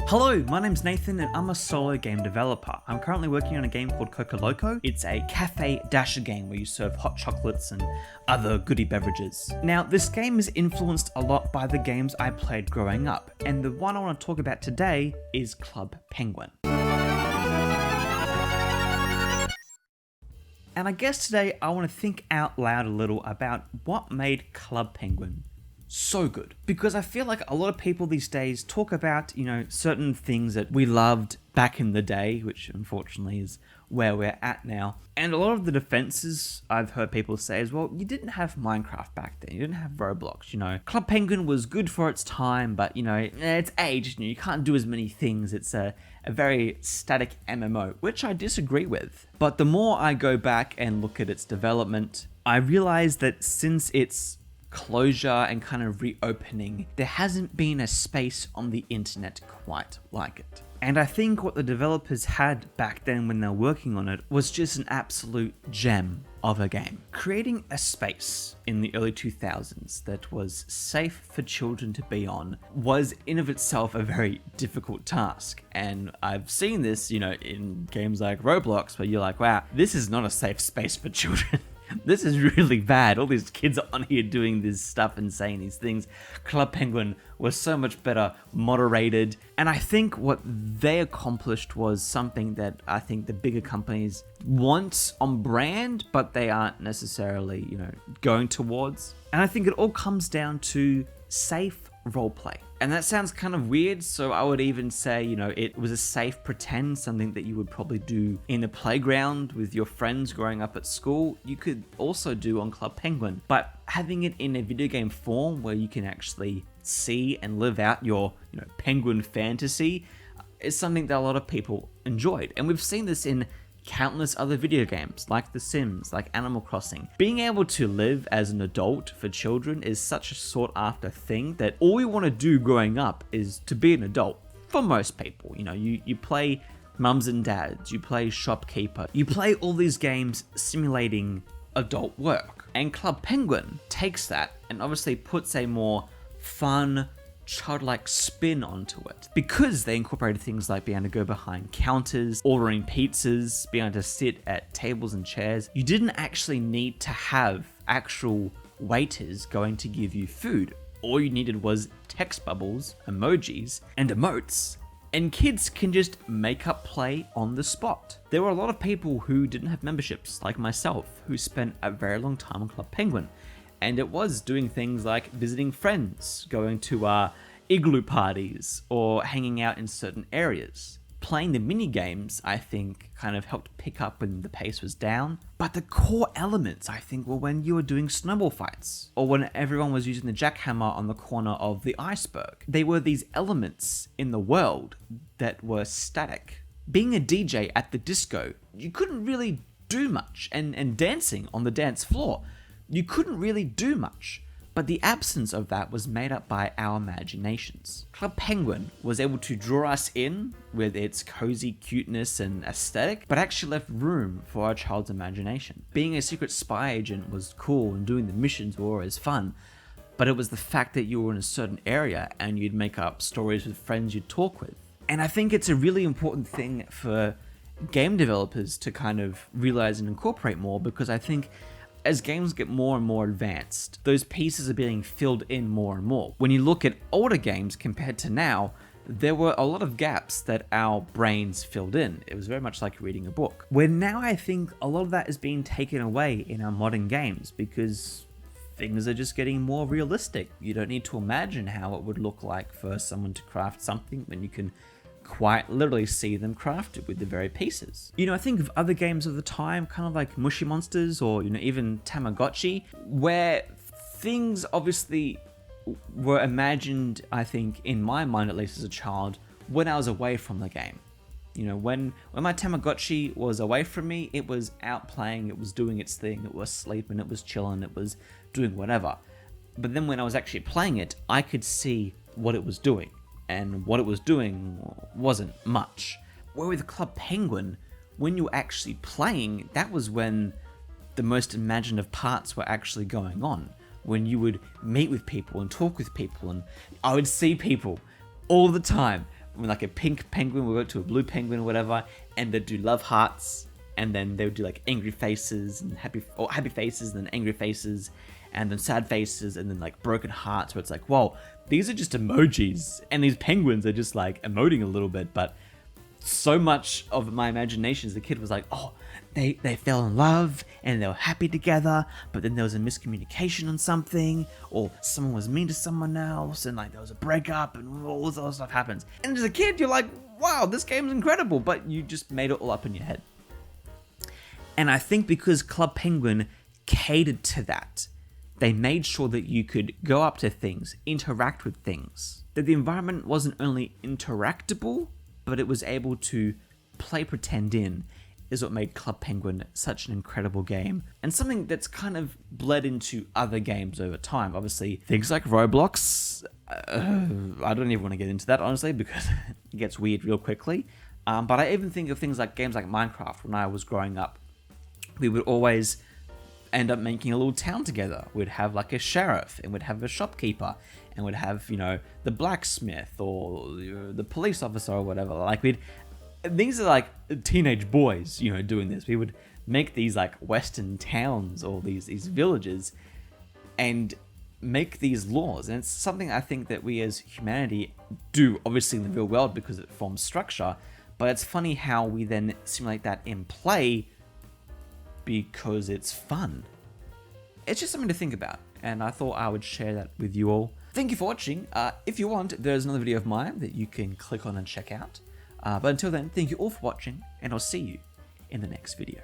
Hello, my name's Nathan and I'm a solo game developer. I'm currently working on a game called Coco Loco. It's a cafe dasher game where you serve hot chocolates and other goodie beverages. Now, this game is influenced a lot by the games I played growing up, and the one I want to talk about today is Club Penguin. And I guess today I want to think out loud a little about what made Club Penguin so good. Because I feel like a lot of people these days talk about, certain things that we loved back in the day, which unfortunately is where we're at now. And a lot of the defenses I've heard people say is, well, you didn't have Minecraft back then. You didn't have Roblox, Club Penguin was good for its time, but, it's aged. You can't do as many things. It's a very static MMO, which I disagree with. But the more I go back and look at its development, I realize that since its closure and kind of reopening, there hasn't been a space on the internet quite like it. And I think what the developers had back then when they were working on it was just an absolute gem of a game. Creating a space in the early 2000s that was safe for children to be on was in of itself a very difficult task. And I've seen this, in games like Roblox where you're like, wow, this is not a safe space for children. This is really bad. All these kids are on here doing this stuff and saying these things. Club Penguin was so much better moderated. And I think what they accomplished was something that I think the bigger companies want on brand, but they aren't necessarily, going towards. And I think it all comes down to safe roleplay. And that sounds kind of weird, so I would even say, it was a safe pretend, something that you would probably do in a playground with your friends growing up at school. You could also do on Club Penguin, but having it in a video game form where you can actually see and live out your, penguin fantasy is something that a lot of people enjoyed. And we've seen this in countless other video games like The Sims, like Animal Crossing. Being able to live as an adult for children is such a sought after thing that all you want to do growing up is to be an adult for most people. You play mums and dads, you play shopkeeper, you play all these games simulating adult work. And Club Penguin takes that and obviously puts a more fun, childlike spin onto it, because they incorporated things like being able to go behind counters, ordering pizzas, being able to sit at tables and chairs. You didn't actually need to have actual waiters going to give you food. All you needed was text bubbles, emojis, and emotes, and kids can just make up play on the spot. There were a lot of people who didn't have memberships, like myself, who spent a very long time on Club Penguin. And it was doing things like visiting friends, going to igloo parties, or hanging out in certain areas. Playing the mini games, I think, kind of helped pick up when the pace was down. But the core elements, I think, were when you were doing snowball fights, or when everyone was using the jackhammer on the corner of the iceberg. They were these elements in the world that were static. Being a DJ at the disco, you couldn't really do much, and dancing on the dance floor, you couldn't really do much, but the absence of that was made up by our imaginations. Club Penguin was able to draw us in with its cozy cuteness and aesthetic, but actually left room for our child's imagination. Being a secret spy agent was cool, and doing the missions were always fun, but it was the fact that you were in a certain area and you'd make up stories with friends you'd talk with. And I think it's a really important thing for game developers to kind of realize and incorporate more, because I think as games get more and more advanced, those pieces are being filled in more and more. When you look at older games compared to now, there were a lot of gaps that our brains filled in. It was very much like reading a book. Where now I think a lot of that is being taken away in our modern games, because things are just getting more realistic. You don't need to imagine how it would look like for someone to craft something when you can quite literally see them crafted with the very pieces. I think of other games of the time, kind of like Mushy Monsters, or even Tamagotchi, where things obviously were imagined, I think, in my mind at least as a child, when I was away from the game. When my Tamagotchi was away from me, it was out playing, it was doing its thing, it was sleeping, it was chilling, it was doing whatever. But then when I was actually playing it, I could see what it was doing. And what it was doing wasn't much. Where with Club Penguin, when you were actually playing, that was when the most imaginative parts were actually going on. When you would meet with people and talk with people, and I would see people all the time when like a pink penguin would go to a blue penguin or whatever, and they'd do love hearts, and then they would do like angry faces and happy faces, and then angry faces, and then sad faces, and then like broken hearts, where it's like, whoa, these are just emojis, and these penguins are just like emoting a little bit. But so much of my imagination as a kid was like, oh, they fell in love and they were happy together, but then there was a miscommunication on something, or someone was mean to someone else, and like there was a breakup, and all this other stuff happens. And as a kid, you're like, wow, this game's incredible, but you just made it all up in your head. And I think because Club Penguin catered to that, they made sure that you could go up to things, interact with things, that the environment wasn't only interactable, but it was able to play pretend in, is what made Club Penguin such an incredible game, and something that's kind of bled into other games over time. Obviously, things like Roblox, I don't even want to get into that, honestly, because it gets weird real quickly. But I even think of things like games like Minecraft. When I was growing up, we would always end up making a little town together. We'd have like a sheriff, and we'd have a shopkeeper, and we'd have, you know, the blacksmith or the police officer or whatever. Like these are like teenage boys, you know, doing this. We would make these like western towns or these villages and make these laws. And it's something I think that we as humanity do, obviously, in the real world, because it forms structure. But it's funny how we then simulate that in play because it's fun. It's just something to think about, and I thought I would share that with you all. Thank you for watching. If you want, there's another video of mine that you can click on and check out. But until then, thank you all for watching, and I'll see you in the next video.